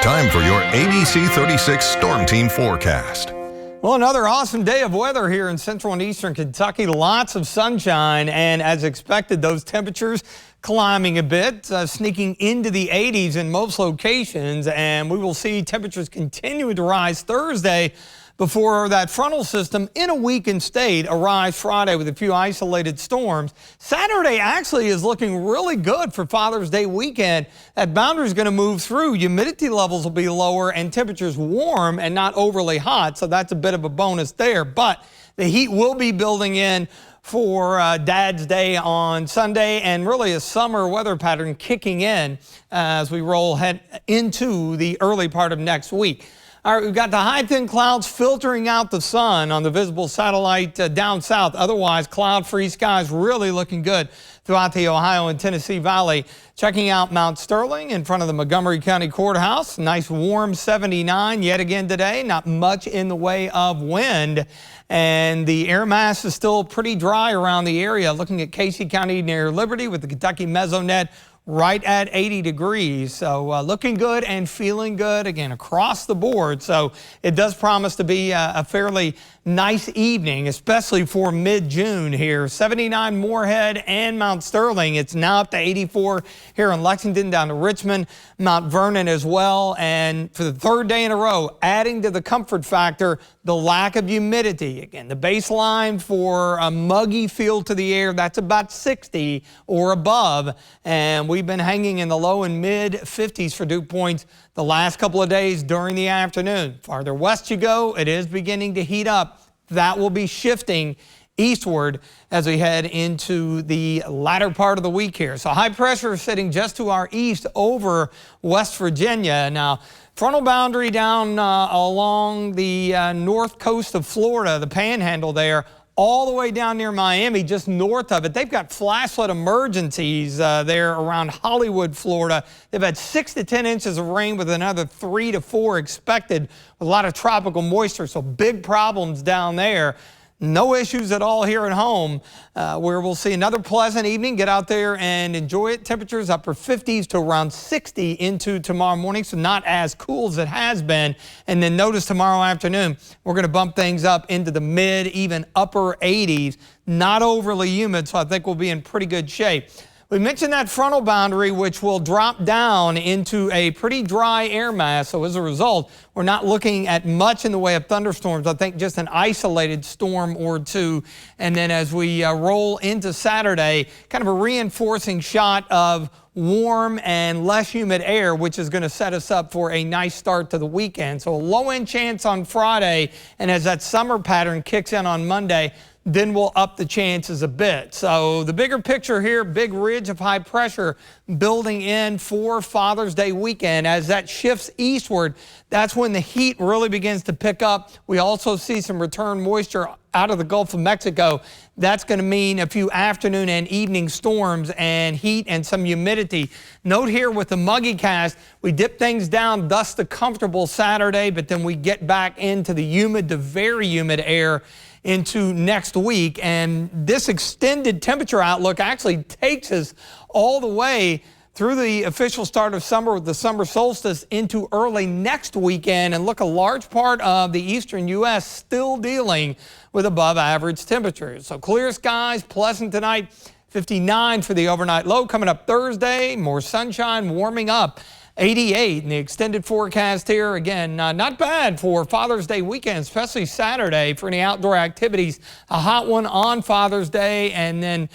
Time for your ABC 36 Storm Team forecast. Well, another awesome day of weather here in central and eastern Kentucky. Lots of sunshine, and as expected, those temperatures climbing a bit, sneaking into the 80s in most locations, and we will see temperatures continuing to rise Thursday before that frontal system in a weakened state arrives Friday with a few isolated storms. Saturday actually is looking really good for Father's Day weekend. That boundary is going to move through. Humidity levels will be lower and temperatures warm and not overly hot, so that's a bit of a bonus there. But the heat will be building in for Dad's Day on Sunday, and really a summer weather pattern kicking in as we roll head into the early part of next week. All right, we've got the high thin clouds filtering out the sun on the visible satellite down south. Otherwise, cloud-free skies really looking good throughout the Ohio and Tennessee Valley. Checking out Mount Sterling in front of the Montgomery County Courthouse. Nice warm 79 yet again today. Not much in the way of wind. And the air mass is still pretty dry around the area. Looking at Casey County near Liberty with the Kentucky Mesonet right at 80 degrees. So looking good and feeling good again across the board. So it does promise to be a fairly nice evening, especially for mid-June here. 79 Moorhead and Mount Sterling. It's now up to 84 here in Lexington, down to Richmond, Mount Vernon as well. And for the third day in a row, adding to the comfort factor, the lack of humidity. Again, the baseline for a muggy feel to the air, that's about 60 or above. And we've been hanging in the low and mid 50s for dew points the last couple of days during the afternoon. Farther west you go, it is beginning to heat up. That will be shifting eastward as we head into the latter part of the week here. So high pressure sitting just to our east over West Virginia. Now, frontal boundary down along the north coast of Florida, the panhandle there, all the way down near Miami, just north of it. They've got flash flood emergencies there around Hollywood, Florida. They've had 6 to 10 inches of rain with another 3 to 4 expected with a lot of tropical moisture. So big problems down there. No issues at all here at home, where we'll see another pleasant evening. Get out there and enjoy it. Temperatures upper 50s to around 60 into tomorrow morning, so not as cool as it has been. And then notice tomorrow afternoon, we're going to bump things up into the mid, even upper 80s. Not overly humid, so I think we'll be in pretty good shape. We mentioned that frontal boundary, which will drop down into a pretty dry air mass. So as a result, we're not looking at much in the way of thunderstorms. I think just an isolated storm or two. And then as we roll into Saturday, kind of a reinforcing shot of warm and less humid air, which is going to set us up for a nice start to the weekend. So a low-end chance on Friday, and as that summer pattern kicks in on Monday, then we'll up the chances a bit. So the bigger picture here, big ridge of high pressure building in for Father's Day weekend. As that shifts eastward, that's when the heat really begins to pick up. We also see some return moisture out of the Gulf of Mexico. That's going to mean a few afternoon and evening storms and heat and some humidity. Note here with the muggy cast, we dip things down, thus the comfortable Saturday, but then we get back into the humid to very humid air into next week. And this extended temperature outlook actually takes us all the way through the official start of summer with the summer solstice into early next weekend. And look, a large part of the eastern U.S. still dealing with above average temperatures. So clear skies, pleasant tonight, 59 for the overnight low. Coming up Thursday, more sunshine, warming up. 88 in the extended forecast here. Again, not bad for Father's Day weekend, especially Saturday for any outdoor activities. A hot one on Father's Day, and then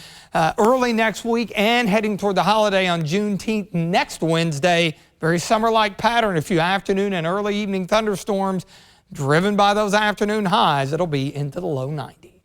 early next week and heading toward the holiday on Juneteenth next Wednesday. Very summer-like pattern. A few afternoon and early evening thunderstorms driven by those afternoon highs. It'll be into the low 90s.